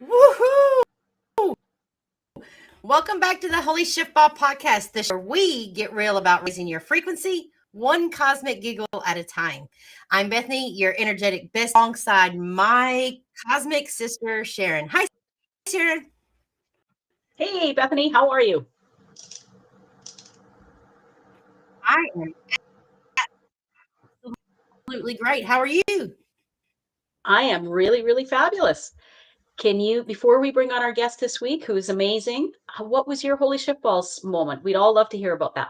Woohoo! Welcome back to the Holy Shiftball podcast, the show where we get real about raising your frequency one cosmic giggle at a time. I'm Bethany, your energetic best, alongside my cosmic sister, Sharon. Hi, Sharon. Hey, Bethany, how are you? I am absolutely great. How are you? I am really, really fabulous. Can you, before we bring on our guest this week, who is amazing, what was your Holy Shiftballs moment? We'd all love to hear about that.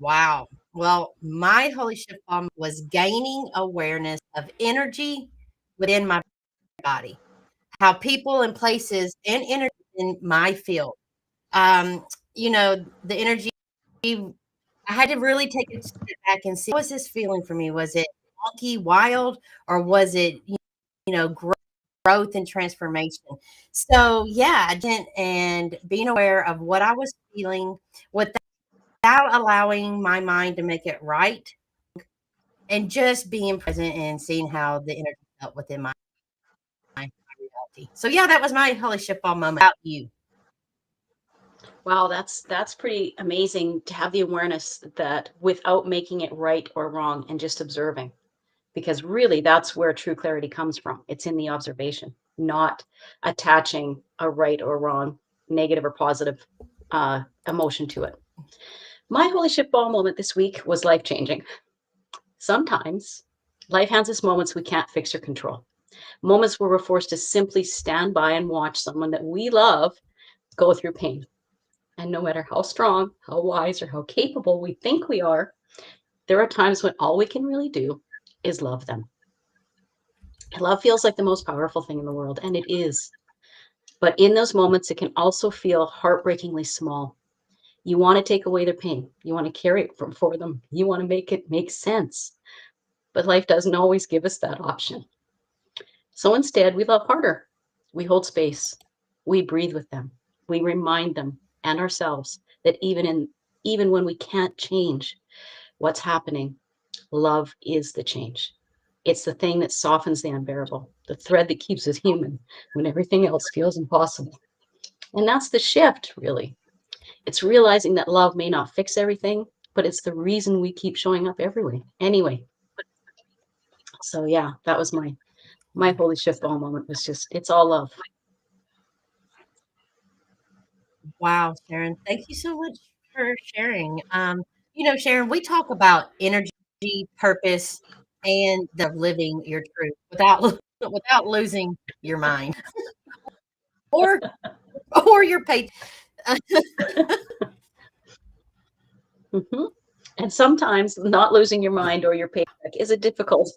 Wow. Well, my Holy Shiftball was gaining awareness of energy within my body, how people and places and energy in my field. The energy, I had to really take a step back and see, what was this feeling for me? Was it wonky, wild, or was it, growth and transformation? So yeah, and being aware of what I was feeling without allowing my mind to make it right, and just being present and seeing how the energy felt within my reality. So yeah, that was my Holy Shiftball moment. About you? Wow, that's pretty amazing to have the awareness that without making it right or wrong and just observing. Because really that's where true clarity comes from. It's in the observation, not attaching a right or wrong, negative or positive emotion to it. My Holy Shiftball moment this week was life-changing. Sometimes life hands us moments we can't fix or control. Moments where we're forced to simply stand by and watch someone that we love go through pain. And no matter how strong, how wise, or how capable we think we are, there are times when all we can really do is love them. Love feels like the most powerful thing in the world, and it is. But in those moments, it can also feel heartbreakingly small. You want to take away their pain. You want to carry it for them. You want to make it make sense. But life doesn't always give us that option. So instead, we love harder. We hold space. We breathe with them. We remind them and ourselves that even when we can't change what's happening, love is the change. It's the thing that softens the unbearable, the thread that keeps us human when everything else feels impossible. And that's the shift, really. It's realizing that love may not fix everything, but it's the reason we keep showing up anyway. So yeah, that was my Holy Shiftball moment. Was just, it's all love. Wow, Sharon, thank you so much for sharing. Sharon, we talk about energy, purpose, and the living your truth without losing your mind or your page. Mm-hmm. And sometimes not losing your mind or your paycheck is a difficult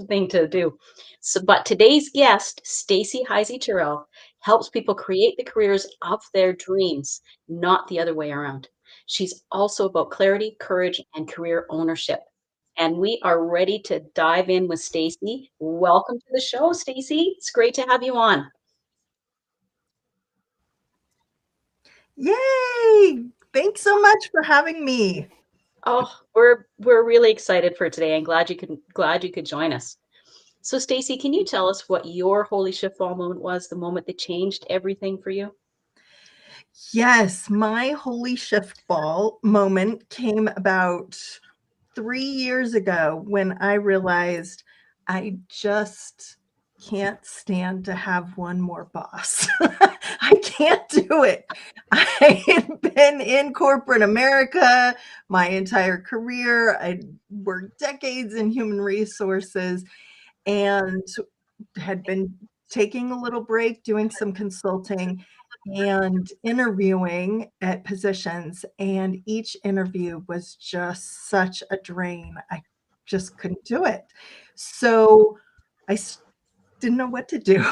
thing to do. So, but today's guest, Stacy Heisy-Terrell, helps people create the careers of their dreams, not the other way around. She's also about clarity, courage, and career ownership. And we are ready to dive in with Stacy. Welcome to the show, Stacy. It's great to have you on. Yay! Thanks so much for having me. Oh, we're really excited for today and glad you could join us. So Stacy, can you tell us what your Holy Shiftball moment was, the moment that changed everything for you? Yes, my Holy Shiftball moment came about 3 years ago when I realized I just can't stand to have one more boss. I can't do it. I've been in corporate America my entire career. I worked decades in human resources and had been taking a little break, doing some consulting and interviewing at positions. And each interview was just such a drain. I just couldn't do it. So I didn't know what to do,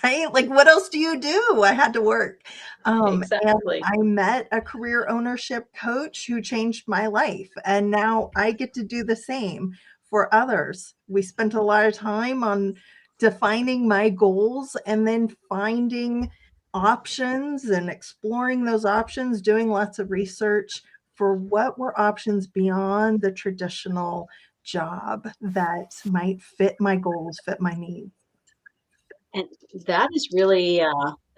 right? Like, what else do you do? I had to work. And Exactly. I met a career ownership coach who changed my life. And now I get to do the same for others. We spent a lot of time on defining my goals and then finding options and exploring those options, doing lots of research for what were options beyond the traditional job that might fit my goals, fit my needs. And that is really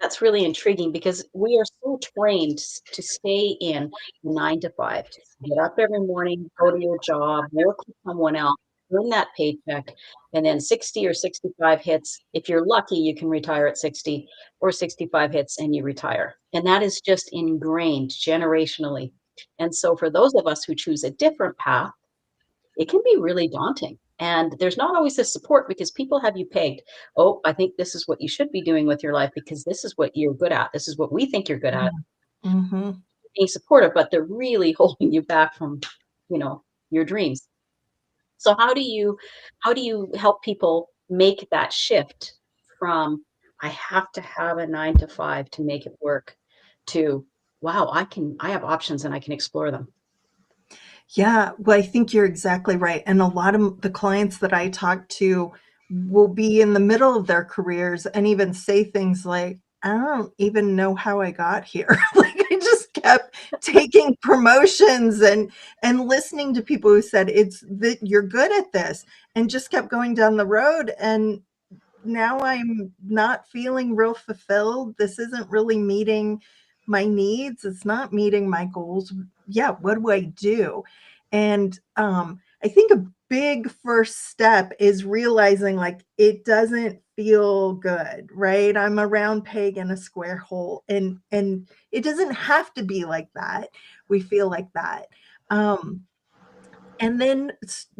that's really intriguing because we are so trained to stay in 9 to 5, to get up every morning, go to your job, work for someone else, earn that paycheck, and then 60 or 65 hits. If you're lucky, you can retire at 60, or 65 hits and you retire. And that is just ingrained generationally. And so for those of us who choose a different path, it can be really daunting. And there's not always the support because people have you pegged. Oh, I think this is what you should be doing with your life because this is what you're good at. This is what we think you're good at. Mm-hmm. Being supportive, but they're really holding you back from, your dreams. So how do you help people make that shift from I have to have a 9 to 5 to make it work to wow, I have options and I can explore them. Yeah, well, I think you're exactly right. And a lot of the clients that I talk to will be in the middle of their careers and even say things like, I don't even know how I got here. Like I just kept taking promotions and listening to people who said it's that you're good at this and just kept going down the road. And now I'm not feeling real fulfilled. This isn't really meeting my needs. It's not meeting my goals. Yeah, what do I do? And I think a big first step is realizing like it doesn't feel good, right? I'm a round peg in a square hole, and it doesn't have to be like that. We feel like that. Um, and then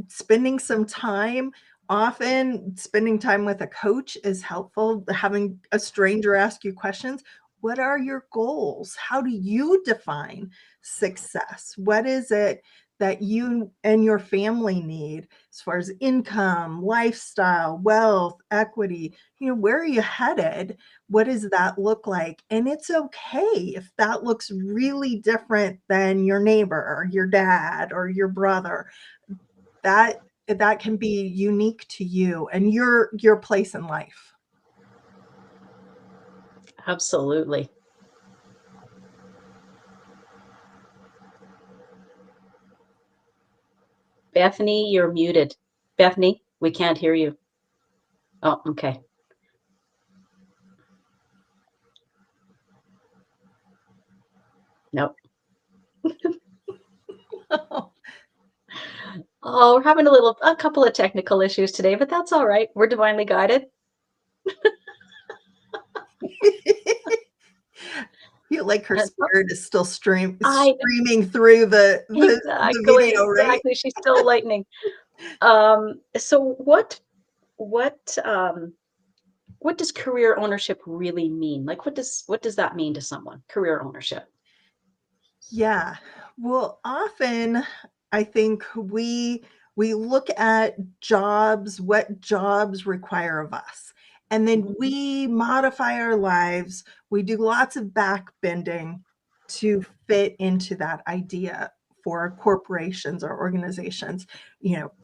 spending some time, often spending time with a coach is helpful. Having a stranger ask you questions. What are your goals? How do you define success? What is it that you and your family need as far as income, lifestyle, wealth, equity? Where are you headed? What does that look like? And it's okay if that looks really different than your neighbor or your dad or your brother. That can be unique to you and your place in life. Absolutely. Bethany, you're muted. Bethany, we can't hear you. Oh, okay. Nope. Oh, we're having a couple of technical issues today, but that's all right. We're divinely guided. Feel like her And spirit is still I streaming through the exactly, video, right? exactly. She's still lightning. So what what does career ownership really mean? Like what does that mean to someone? Career ownership. Yeah. Well, often I think we look at jobs, what jobs require of us. And then Mhm. we modify our lives. We do lots of backbending to fit into that idea for corporations or organizations.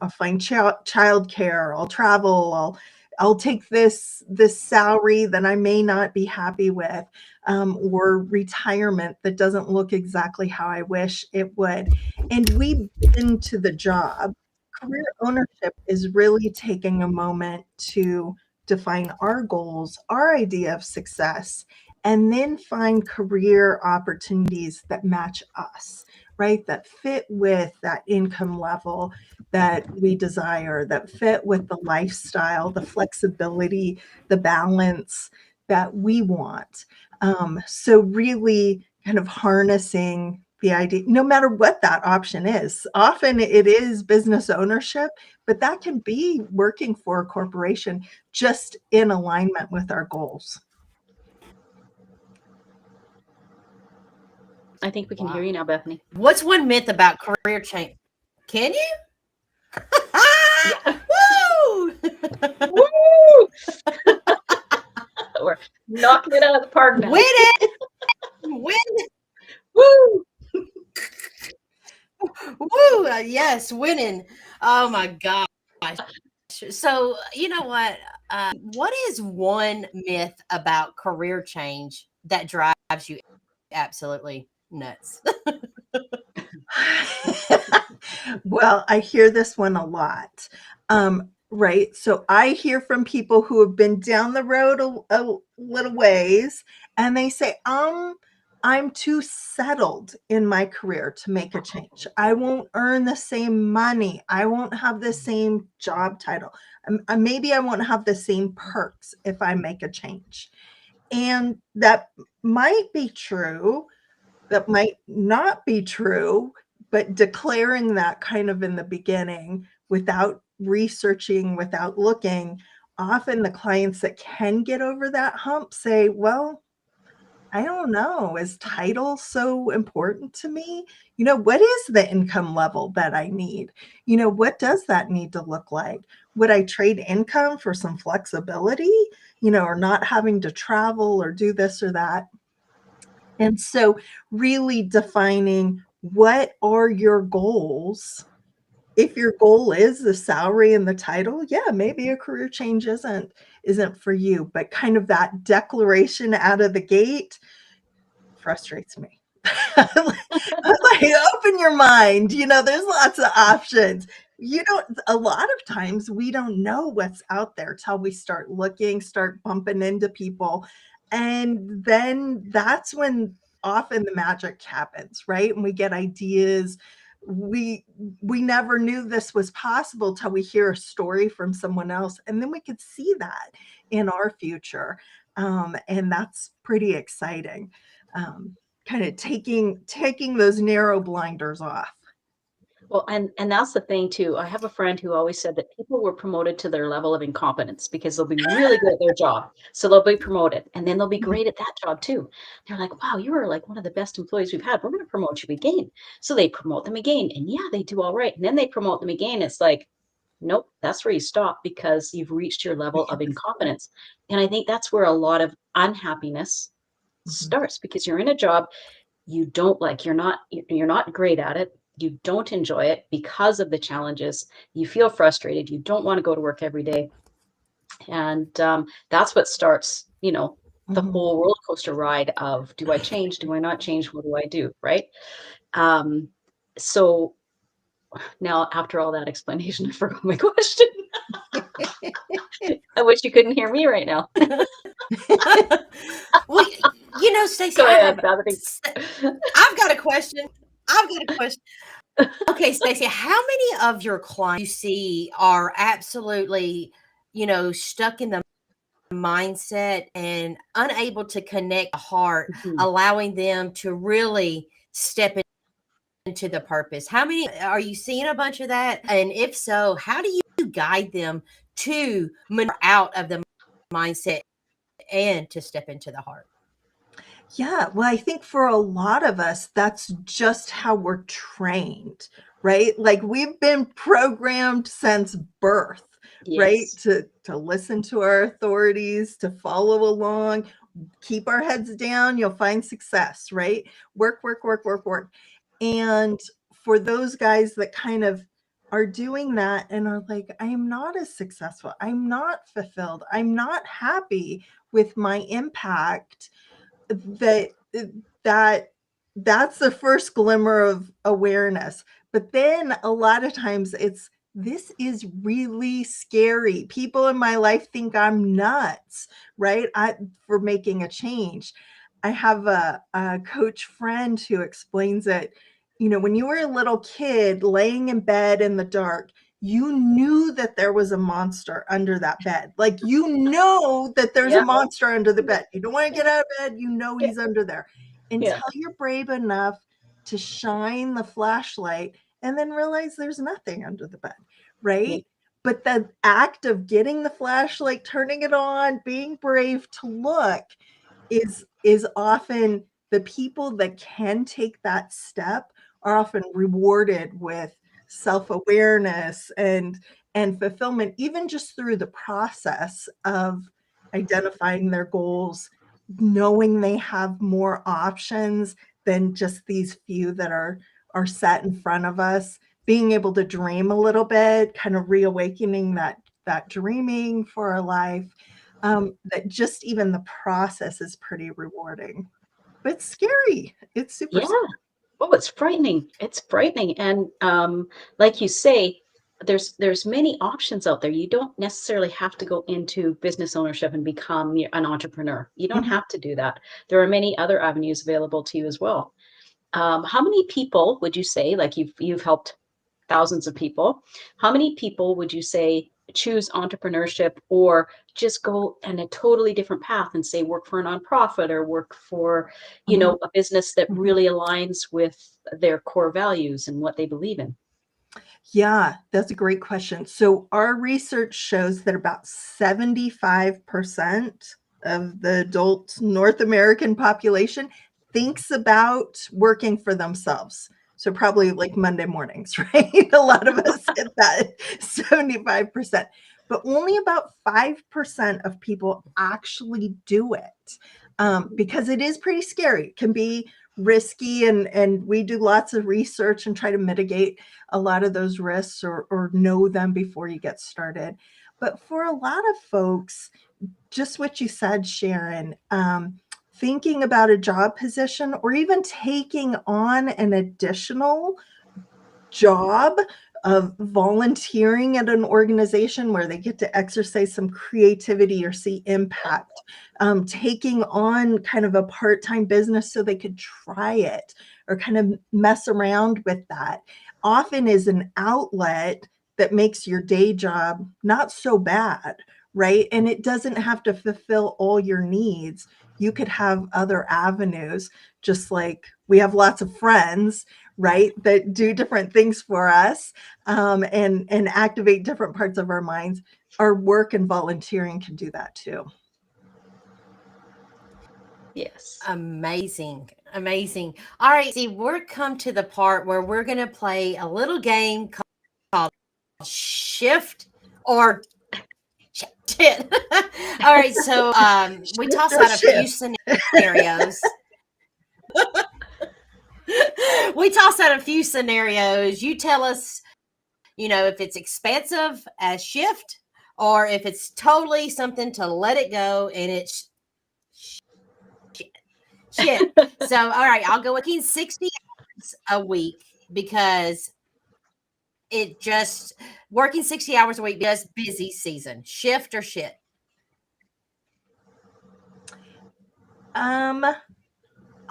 I'll find childcare, I'll travel, I'll take this salary that I may not be happy with, or retirement that doesn't look exactly how I wish it would. And we bend to the job. Career ownership is really taking a moment to define our goals, our idea of success, and then find career opportunities that match us, right? That fit with that income level that we desire, that fit with the lifestyle, the flexibility, the balance, that we want. So really kind of harnessing the idea, no matter what that option is. Often it is business ownership, but that can be working for a corporation just in alignment with our goals. I think we can hear you now, Bethany. What's one myth about career change? Can you? Yeah. Woo! Woo! We're knocking it out of the park now. Win it! Win it! Woo! Woo! Yes, winning. Oh my gosh. So, you know what is one myth about career change that drives you absolutely nuts? Well, I hear this one a lot. Right. So I hear from people who have been down the road a little ways and they say, I'm too settled in my career to make a change. I won't earn the same money. I won't have the same job title. Maybe I won't have the same perks if I make a change. And that might be true. That might not be true, but declaring that kind of in the beginning without researching, without looking, often the clients that can get over that hump say, well, I don't know, is title so important to me? What is the income level that I need? What does that need to look like? Would I trade income for some flexibility, or not having to travel or do this or that? And so really defining what are your goals. If your goal is the salary and the title, yeah, maybe a career change isn't for you, but kind of that declaration out of the gate frustrates me. Like, open your mind, there's lots of options. A lot of times we don't know what's out there till we start looking, start bumping into people. And then that's when often the magic happens, right? And we get ideas. We never knew this was possible till we hear a story from someone else. And then we could see that in our future. And that's pretty exciting. Kind of taking those narrow blinders off. Well, and that's the thing too. I have a friend who always said that people were promoted to their level of incompetence because they'll be really good at their job. So they'll be promoted and then they'll be great at that job too. They're like, wow, you are like one of the best employees we've had. We're going to promote you again. So they promote them again. And yeah, they do all right. And then they promote them again. It's like, nope, that's where you stop because you've reached your level of incompetence. And I think that's where a lot of unhappiness starts because you're in a job you don't like, you're not great at it, you don't enjoy it because of the challenges, you feel frustrated, you don't want to go to work every day, and that's what starts the whole roller coaster ride of, do I change, do I not change, what do I do, right? So now after all that explanation, I forgot my question. I wish you couldn't hear me right now. Well, Stacy, Go ahead, I've got a question. Okay, Stacy, how many of your clients you see are absolutely, stuck in the mindset and unable to connect the heart, allowing them to really step into the purpose? How many are you seeing? A bunch of that? And if so, how do you guide them to maneuver out of the mindset and to step into the heart? Yeah, well, I think for a lot of us, that's just how we're trained, right? Like we've been programmed since birth, right? Yes. To listen to our authorities, to follow along, keep our heads down, you'll find success, right? Work, work, work, work, work. And for those guys that kind of are doing that and are like, I am not as successful, I'm not fulfilled, I'm not happy with my impact, that that that's the first glimmer of awareness. But then a lot of times it's, this is really scary. People in my life think I'm nuts, right? For making a change. I have a coach friend who explains it. When you were a little kid laying in bed in the dark, you knew that there was a monster under that bed. Like, you know that there's a monster under the bed. You don't want to get out of bed. You know he's under there until you're brave enough to shine the flashlight and then realize there's nothing under the bed, right? But the act of getting the flashlight, turning it on, being brave to look is often the people that can take that step are often rewarded with self-awareness and fulfillment, even just through the process of identifying their goals, knowing they have more options than just these few that are set in front of us, being able to dream a little bit, kind of reawakening that dreaming for our life. That just even the process is pretty rewarding, but it's scary. It's super scary. Oh, it's frightening. It's frightening. And like you say, there's many options out there. You don't necessarily have to go into business ownership and become an entrepreneur. You don't have to do that. There are many other avenues available to you as well. How many people would you say, like you've helped thousands of people, how many people would you say choose entrepreneurship or just go in a totally different path and say work for a nonprofit or work for, you know, a business that really aligns with their core values and what they believe in? Yeah, that's a great question. So our research shows that about 75% of the adult North American population thinks about working for themselves. So probably like Monday mornings, right? A lot of us hit that 75%, but only about 5% of people actually do it, because it is pretty scary. It can be risky, and we do lots of research and try to mitigate a lot of those risks or know them before you get started. But for a lot of folks, just what you said, Sharon, thinking about a job position or even taking on an additional job of volunteering at an organization where they get to exercise some creativity or see impact, taking on kind of a part-time business so they could try it or kind of mess around with that, often is an outlet that makes your day job not so bad, right? And it doesn't have to fulfill all your needs. You could have other avenues, just like we have lots of friends, right, that do different things for us, and activate different parts of our minds. Our work and volunteering can do that too. Yes. Amazing. Amazing. All right. See, we're come to the part where we're going to play a little game called Shift or Shit. All right. So we toss out a few scenarios. We toss out a few scenarios. You tell us, if it's expansive as shift or if it's totally something to let it go and it's shit. So, all right, I'll go working 60 hours a week because it just working 60 hours a week because busy season. Shift or shit?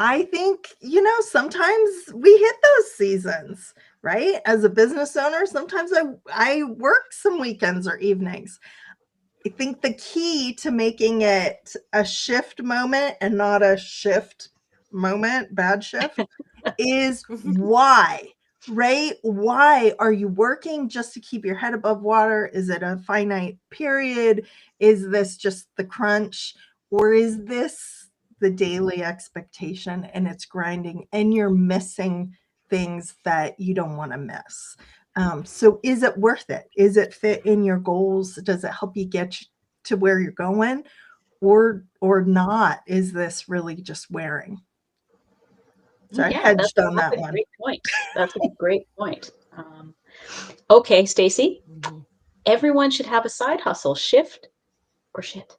I think, sometimes we hit those seasons, right? As a business owner, sometimes I work some weekends or evenings. I think the key to making it a shift moment and not a shift moment, bad shift, is why, right? Why are you working just to keep your head above water? Is it a finite period? Is this just the crunch? Or is this the daily expectation and it's grinding and you're missing things that you don't want to miss? So is it worth it? Is it fit in your goals? Does it help you get to where you're going, or not? Is this really just wearing? So I hedged on that one. Great point. That's a great point. Okay, Stacy, everyone should have a side hustle. Shift or shit?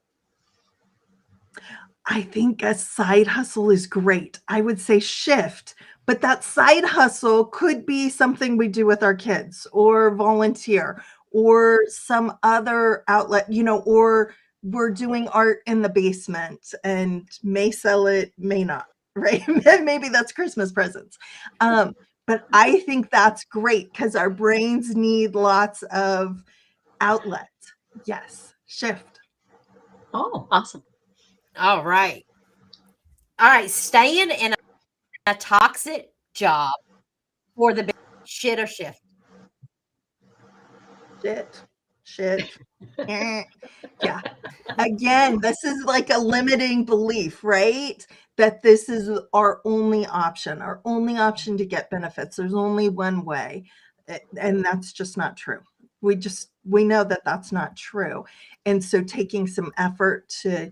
I think a side hustle is great. I would say shift, but that side hustle could be something we do with our kids or volunteer or some other outlet, or we're doing art in the basement and may sell it, may not, right? Maybe that's Christmas presents. But I think that's great because our brains need lots of outlet. Yes, shift. Oh, awesome. All right. All right. Staying in a toxic job for the shit or shift. Shit. Yeah. Again, this is like a limiting belief, right? That this is our only option to get benefits. There's only one way. And that's just not true. We know that that's not true. And so taking some effort to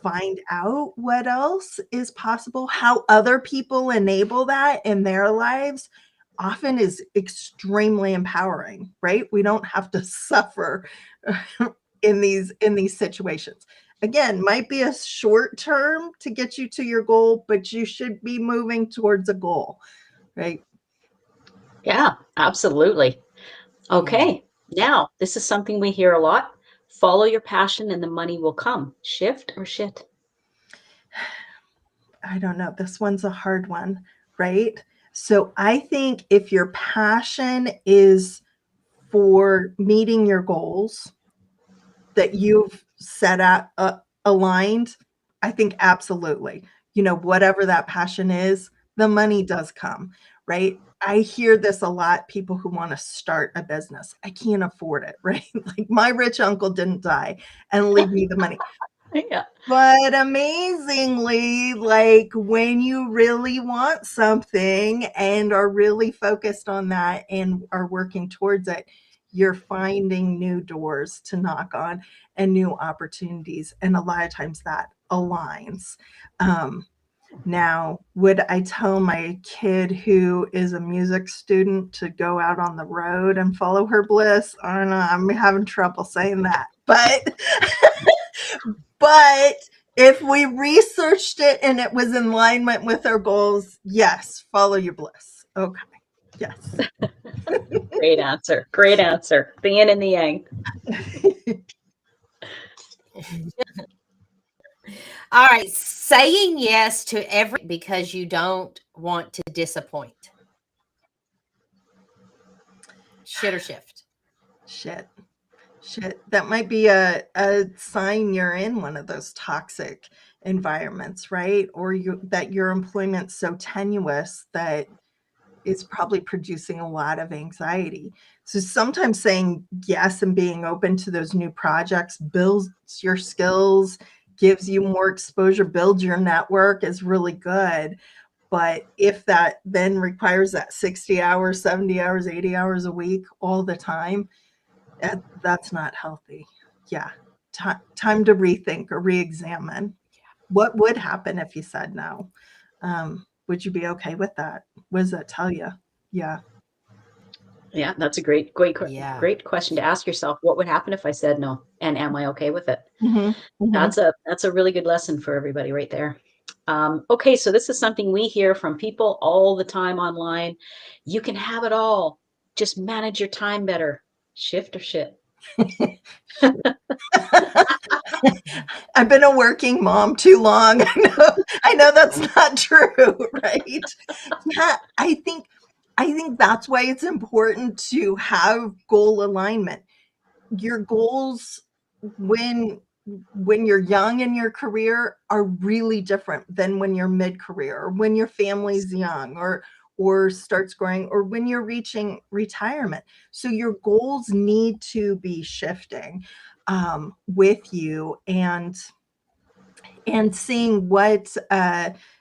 find out what else is possible, how other people enable that in their lives often is extremely empowering, right? We don't have to suffer in these situations. Again, might be a short term to get you to your goal, but you should be moving towards a goal, right? Yeah, absolutely. Okay. Now, this is something we hear a lot. Follow your passion and the money will come. Shift or shit? I don't know. This one's a hard one, right? So I think if your passion is for meeting your goals that you've set out aligned, I think absolutely. Whatever that passion is, the money does come, right? I hear this a lot, people who want to start a business. I can't afford it, right? Like my rich uncle didn't die and leave me the money. Yeah. But amazingly, like when you really want something and are really focused on that and are working towards it, you're finding new doors to knock on and new opportunities. And a lot of times that aligns. Now, would I tell my kid who is a music student to go out on the road and follow her bliss? I don't know. I'm having trouble saying that. But if we researched it and it was in alignment with our goals, yes, follow your bliss. Okay. Yes. Great answer. Great answer. The yin and the yang. All right. Saying yes to every because you don't want to disappoint. Shit or shift? Shit. That might be a sign you're in one of those toxic environments, right? Or that your employment's so tenuous that it's probably producing a lot of anxiety. So sometimes saying yes and being open to those new projects builds your skills, gives you more exposure, builds your network is really good. But if that then requires that 60 hours, 70 hours, 80 hours a week all the time, that's not healthy. Yeah. Time to rethink or re-examine. What would happen if you said no? Would you be okay with that? What does that tell you? Yeah. Yeah, that's a great Yeah. question to ask yourself. What would happen if I said no? And am I okay with it? Mm-hmm. Mm-hmm. That's a really good lesson for everybody right there. Okay, so this is something we hear from people all the time online. You can have it all. Just manage your time better. Shift or shit? I've been a working mom too long. I know that's not true, right? Yeah, I think that's why it's important to have goal alignment. Your goals when you're young in your career are really different than when you're mid-career or when your family's young or starts growing or when you're reaching retirement. So your goals need to be shifting with you and seeing what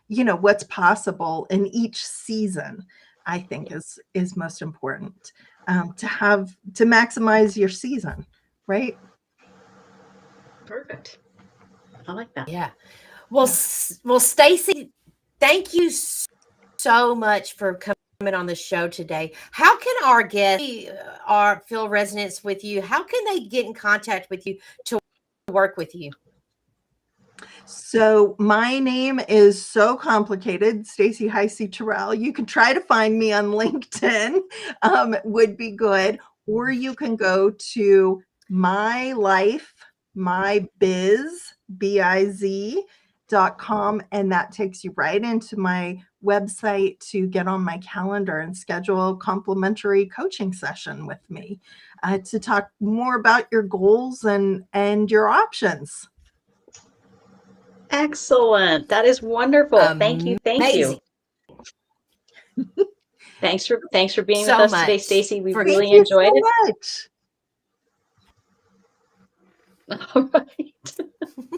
what's possible in each season. I think is most important to maximize your season, right? Perfect. I like that. Yeah. Well, Stacy, thank you so much for coming on the show today. How can our guests feel resonance with you? How can they get in contact with you to work with you? So my name is so complicated, Stacy Heisy-Terrell. You can try to find me on LinkedIn, would be good. Or you can go to my life, my biz, BIZ stacyheisey.com, and that takes you right into my website to get on my calendar and schedule a complimentary coaching session with me to talk more about your goals and your options. Excellent. That is wonderful. Thank you. Thank you. Thanks for being with us today, Stacy. We really enjoyed it. Much. All right.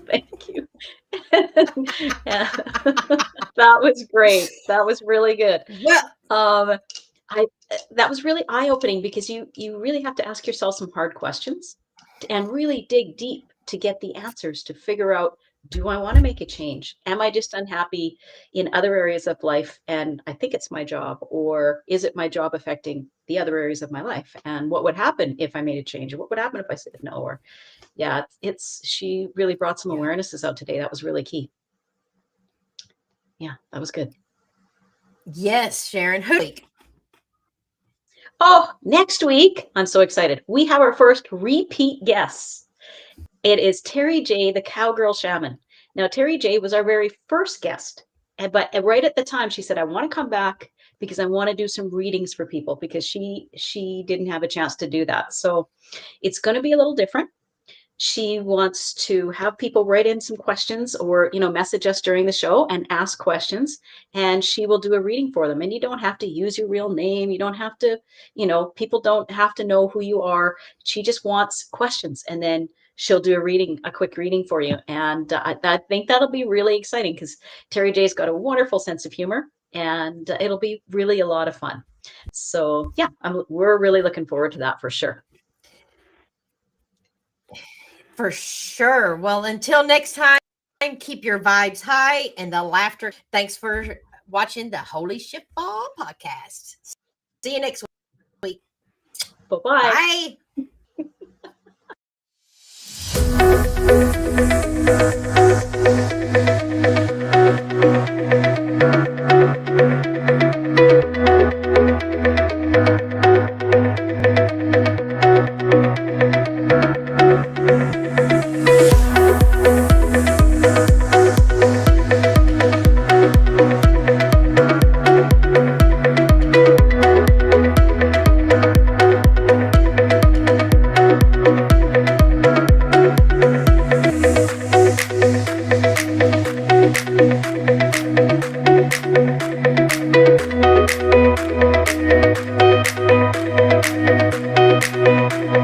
Thank you. Yeah. That was great. That was really good. Well, that was really eye-opening because you really have to ask yourself some hard questions and really dig deep to get the answers to figure out, do I want to make a change? Am I just unhappy in other areas of life and I think it's my job, or is it my job affecting the other areas of my life? And what would happen if I made a change? Or what would happen if I said no? Or yeah, she really brought some awarenesses out today. That was really key. Yeah, that was good. Yes, Sharon. Oh, next week, I'm so excited. We have our first repeat guests. It is Terry J, the Cowgirl Shaman. Now, Terry J was our very first guest, but right at the time, she said, I want to come back because I want to do some readings for people because she didn't have a chance to do that. So it's going to be a little different. She wants to have people write in some questions or, message us during the show and ask questions, and she will do a reading for them. And you don't have to use your real name. You don't have to, people don't have to know who you are. She just wants questions, and then she'll do a quick reading for you. And I think that'll be really exciting because Terry J's got a wonderful sense of humor, and it'll be really a lot of fun. So yeah, we're really looking forward to that for sure. For sure. Well, until next time, keep your vibes high and the laughter. Thanks for watching the Holy Shiftball podcast. See you next week. Bye-bye. Bye.